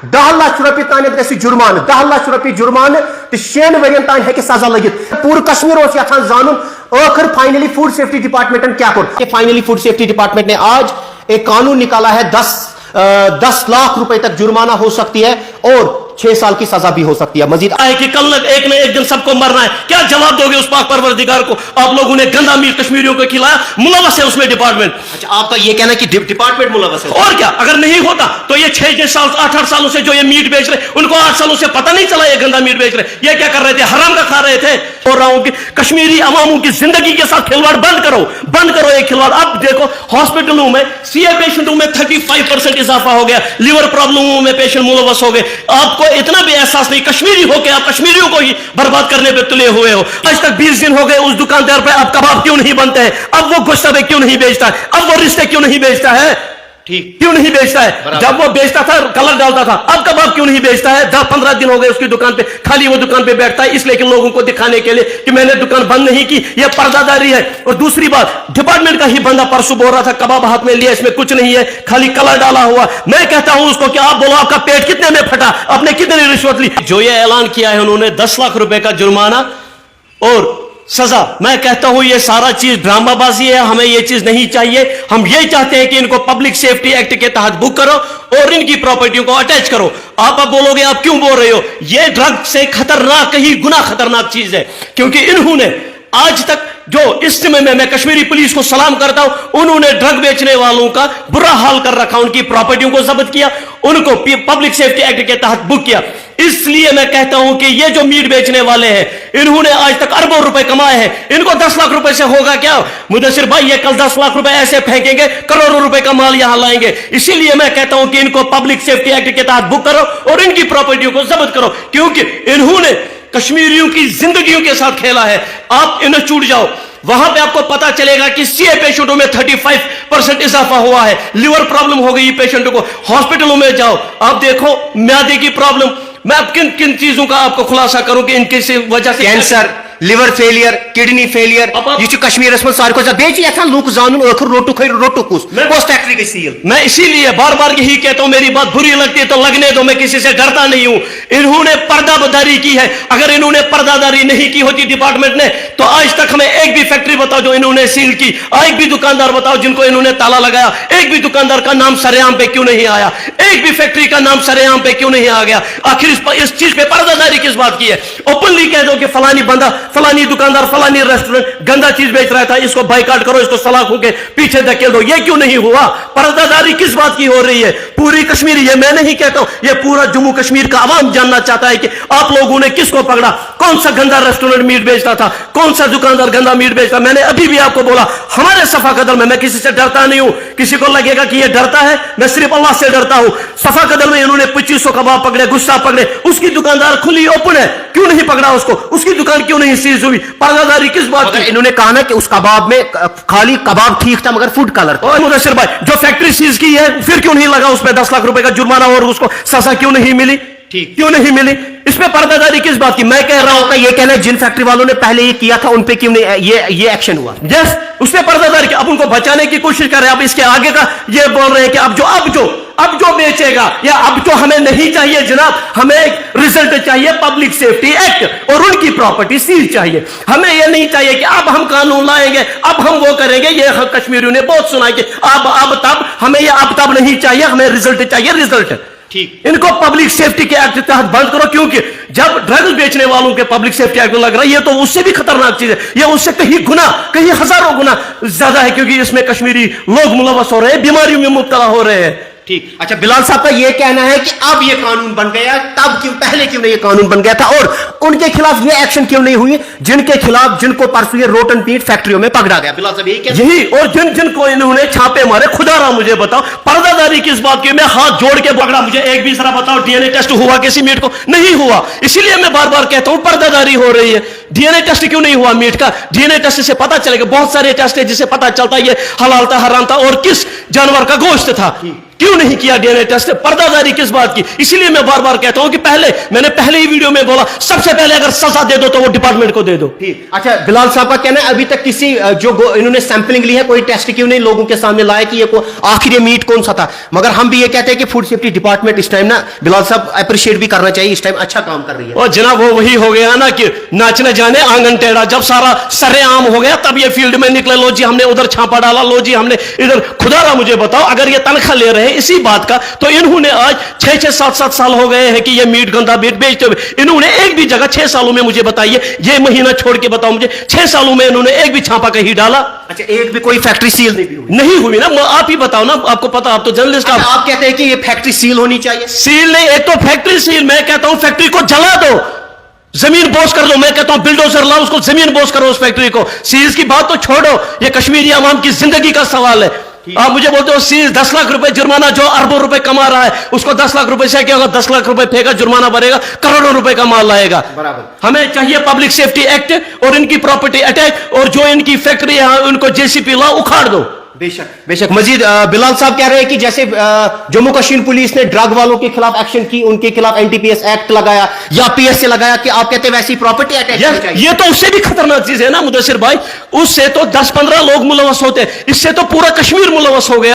10 लाख रुपये तान गि जुर्मान 10 लाख रुपये जुर्मान तो 6 वरियन तान है सजा लगित पूरे कश्मीर यहां जानून आखिर फाइनली फूड सेफ्टी डिपार्टमेंट क्या कर फाइनली फूड सेफ्टी डिपार्टमेंट ने आज एक कानून निकाला है 10 लाख रुपए तक जुर्माना हो सकती है और 6 साल की सजा भी हो सकती है। मजीद है कि कल एक न एक दिन सबको मरना है, क्या जवाब दोगे उस पाक परवरदिगार को? आप लोगों ने गंदा मीट कश्मीरियों को खिलाया, मुलवस है उसमें डिपार्टमेंट। अच्छा, आपका ये कहना है कि डिपार्टमेंट मुलवस है? और क्या, अगर नहीं होता तो ये 6 साल 8 सालों से जो ये मीट बेच रहे, उनको 8 सालों से पता नहीं चला ये गंदा मीट बेच रहे, ये क्या कर रहे थे? हराम का खा रहे थे। बोल रहा हूं कि कश्मीरी अवामों की जिंदगी के साथ खिलवाड़ बंद करो ये खिलवाड़। अब देखो हॉस्पिटलों में सीए पेशेंटों में 35% इजाफा हो गया, लिवर प्रॉब्लमों में पेशेंट मुलवस हो गए। आपको इतना भी एहसास नहीं, कश्मीरी हो के आप कश्मीरियों को ही बर्बाद करने पे तुले हुए हो। आज तक 20 दिन हो गए उस दुकानदार पे अब कबाब क्यों नहीं बनते हैं? अब वो गोश्त क्यों नहीं बेचता है? अब वो रिश्ते क्यों नहीं बेचता है? ठीक, क्यों नहीं बेचता है? जब वो बेचता था कलर डालता था, अब कबाब क्यों नहीं बेचता है? 10-15 दिन हो गए उसकी दुकान पे, खाली वो दुकान पे बैठता है इसलिए कि लोगों को दिखाने के लिए कि मैंने दुकान बंद नहीं की, ये पर्दादारी है। और दूसरी बात, डिपार्टमेंट का ही बंदा परसों बोल रहा था कबाब हाथ में लिया, इसमें कुछ नहीं है, खाली कलर डाला हुआ। मैं कहता हूं उसको कि आप बोलो आपका पेट कितने में फटा, आपने कितनी रिश्वत ली? जो ये ऐलान किया है उन्होंने 10 लाख रुपए का जुर्माना और सजा, मैं कहता हूं ये सारा चीज ड्रामाबाजी है, हमें ये चीज नहीं चाहिए। हम ये चाहते हैं कि इनको पब्लिक सेफ्टी एक्ट के तहत बुक करो और इनकी प्रॉपर्टियों को अटैच करो। आप अब बोलोगे आप क्यों बोल रहे हो? ये ड्रग से खतरनाक, कहीं गुना खतरनाक चीज है, क्योंकि इन्होंने आज तक जो इस समय में मैं कश्मीरी पुलिस को सलाम करता हूं, उन्होंने ड्रग बेचने वालों का बुरा हाल कर रखा, उनकी प्रॉपर्टियों को जब्त किया, उनको पब्लिक सेफ्टी एक्ट के तहत बुक किया। इसलिए मैं कहता हूं कि ये जो मीट बेचने वाले हैं इन्होंने आज तक अरबों रुपए कमाए हैं, इनको 10 लाख रुपए से होगा क्या? मुदस्सिर भाई, ये कल 10 लाख रुपए ऐसे फेंकेंगे, करोड़ों रुपए का माल यहां लाएंगे। इसीलिए मैं कहता हूं कि इनको पब्लिक सेफ्टी एक्ट के तहत बुक करो और इनकी प्रॉपर्टियों को जब्त करो, क्योंकि इन्होंने कश्मीरियों की जिंदगियों के साथ खेला है। आप इन्हें छूट जाओ, वहां पे आपको पता चलेगा कि सीए पेशेंटों में 35% इजाफा हुआ है, लिवर प्रॉब्लम हो गई पेशेंटों को। हॉस्पिटलों में जाओ, आप देखो म्यादे की प्रॉब्लम। मैं अब किन किन चीजों का आपको खुलासा करूं कि इनकी वजह से cancer, liver failure, kidney failure, ये कश्मीर में सारे को बेच लूक जानून रोटू कुस फैक्ट्री की सील। मैं इसीलिए बार बार यही कहता हूं, मेरी बात बुरी लगती है तो लगने दो, मैं किसी से डरता नहीं हूं। इन्होंने पर्दादारी की है, अगर इन्होंने पर्दादारी नहीं की होती डिपार्टमेंट ने तो आज तक हमें एक भी फैक्ट्री बताओ जो इन्होंने सील की, एक भी दुकानदार बताओ जिनको इन्होंने ताला लगाया, एक भी दुकानदार का नाम सरेआम पे क्यों नहीं आया, एक भी फैक्ट्री का नाम सरेआम पे क्यों नहीं आ गया? आखिर इस चीज पे पर्दादारी किस बात की है? ओपनली कह दो कि फलानी बंदा, फलानी दुकानदार, फलानी रेस्टोरेंट गंदा चीज बेच रहा था, इसको बाइकाट करो, इसको सलाखों के पीछे धकेल दो। ये क्यों नहीं हुआ? पर्दादारी किस बात की हो रही है? पूरी कश्मीरी, ये मैं नहीं कहता हूं, ये पूरा जम्मू कश्मीर का आवाम जानना चाहता है कि आप लोगों ने किसको पकड़ा, कौन सा गंदा रेस्टोरेंट मीट बेचता था, कौन सा दुकानदार गंदा मीट बेचता। मैंने अभी भी आपको बोला, हमारे सफा कदल में मैं किसी से डरता नहीं हूं। किसी को लगेगा कि ये डरता है, मैं सिर्फ अल्लाह से डरता हूं। सफा कदल में इन्होंने 2500 कबाब पकड़े, गुस्सा पकड़े, उसकी दुकानदार खुली ओपन है, क्यों नहीं पकड़ा उसको? उसकी दुकान क्यों नहीं सीज हुई? पर्दादारी किस बात की? इन्होंने कहा ना कि उस कबाब में खाली कबाब ठीक था मगर फूड कलर। और मुदस्सिर भाई, जो फैक्ट्री सीज की है फिर क्यों नहीं लगा उस पर 10 लाख रुपए का जुर्माना और उसको सजा क्यों नहीं मिली? ठीक, क्यों नहीं मिली? इसमें पर्दादारी किस बात की? मैं कह रहा हूं, ये कहना है जिन फैक्ट्री वालों ने पहले ये किया था उन पे क्यों नहीं ये एक्शन हुआ? यस, उसने पर्दादारी की, अब उनको बचाने की कोशिश कर रहे हैं। अब इसके आगे का ये बोल रहे हैं कि अब जो बेचेगा या अब जो हमें नहीं चाहिए जनाब, हमें एक रिजल्ट चाहिए पब्लिक सेफ्टी एक्ट और उनकी प्रॉपर्टी सील चाहिए। हमें ये नहीं चाहिए कि अब हम कानून लाएंगे, अब हम वो करेंगे। ये कश्मीरियों ने बहुत सुना कि अब तब, हमें ये अब तब नहीं चाहिए, हमें रिजल्ट चाहिए, रिजल्ट। ठीक, इनको पब्लिक सेफ्टी के एक्ट के तहत बंद करो, क्योंकि जब ड्रग्स बेचने वालों के पब्लिक सेफ्टी एक्ट लग रहा है, ये तो उससे भी खतरनाक चीज है, ये उससे कहीं हजारों गुना ज्यादा है, क्योंकि इसमें कश्मीरी लोग मुलवस हो रहे हैं, बीमारियों में मुब्तला हो रहे हैं। ठीक, अच्छा, बिलाल साहब का यह कहना है कि अब ये कानून बन गया, तब क्यों, पहले क्यों नहीं ये कानून बन गया था? और उनके खिलाफ ये एक्शन क्यों नहीं हुई जिनके खिलाफ, जिनको परसों ये रोटन पीट फैक्ट्रियों में पकड़ा गया? बिलाल साहब यही, और जिनको इन्होंने छापे मारे, खुदा रहा मुझे बताओ पर्दादारी किस बात की? मैं हाथ जोड़ के पकड़ा, मुझे एक भी जरा बताओ डीएनए टेस्ट हुआ किसी मीट को? नहीं हुआ। इसीलिए मैं बार बार कहता हूं पर्दादारी हो रही है। डीएनए टेस्ट क्यों नहीं हुआ मीट का? डीएनए टेस्ट से पता चलेगा, बहुत सारे टेस्ट है जिससे पता चलता है ये हलाल था, हराम था और किस जानवर का गोश्त था। क्यों नहीं किया डीएनए टेस्ट? पर्दादारी किस बात की? इसीलिए मैं बार बार कहता हूं कि मैंने पहले ही वीडियो में बोला, सबसे पहले अगर सजा दे दो तो वो डिपार्टमेंट को दे दो। अच्छा, बिलाल साहब का कहना है अभी तक किसी इन्होंने सैंपलिंग ली है, कोई टेस्ट क्यों नहीं लोगों के सामने लाया कि ये आखिर ये मीट कौन सा था? मगर हम भी ये कहते हैं कि फूड सेफ्टी डिपार्टमेंट इस टाइम ना, बिलाल साहब अप्रिशिएट भी करना चाहिए, इस टाइम अच्छा काम कर रही है। और जनाब वो वही हो गया ना कि नाचने जाने आंगन टेढ़ा, जब सारा सरेआम हो गया तब ये फील्ड में निकले, लो जी हमने उधर छापा डाला, लो जी हमने इधर। खुदारा मुझे बताओ, अगर ये तनख्वाह ले रहे हैं इसी बात का, तो इन्होंने आज 6-6, 7-7 साल हो गए हैं कि ये मीट, गंदा मीट बेचते हुए, इन्होंने एक भी जगह 6 सालों में मुझे बताइए, ये महीना छोड़ के बताओ मुझे, 6 सालों में इन्होंने एक भी छापा कहीं डाला? अच्छा, एक भी कोई फैक्ट्री सील नहीं हुई ना? आप ही बताओ ना, आपको पता, आप तो जर्नलिस्ट। अच्छा, आप कहते हैं कि ये फैक्ट्री सील होनी चाहिए? सील नहीं, एक तो फैक्ट्री सील, मैं कहता हूं फैक्ट्री को जला दो, जमीन बोस कर दो, मैं कहता हूं बिल्डोजर लाओ, उसको जमीन बोस करो उस फैक्ट्री को। सील की बात तो छोड़ो, ये कश्मीरी अवाम की जिंदगी का सवाल है। आप मुझे बोलते हो सील 10 लाख रुपए जुर्माना, जो अरबों रुपए कमा रहा है उसको 10 लाख रुपए से क्या होगा? 10 लाख रुपए फेंका, जुर्माना भरेगा, करोड़ों रुपए का माल लाएगा। बराबर। हमें चाहिए पब्लिक सेफ्टी एक्ट और इनकी प्रॉपर्टी अटैक, और जो इनकी फैक्ट्री है उनको जेसीपी ला उखाड़ दो। बेशक बेशक। मजीद बिलाल साहब कह रहे हैं कि जैसे जम्मू कश्मीर पुलिस ने ड्रग वालों के खिलाफ एक्शन की, उनके खिलाफ एनटीपीएस एक्ट लगाया या पीएस से लगाया, कि आप कहते हैं वैसी प्रॉपर्टी अटैक? ये तो उससे भी खतरनाक चीज है ना मुदस्सिर भाई, उससे तो 10-15 लोग मुलवस होते हैं, इससे तो पूरा कश्मीर मुलवस हो गया।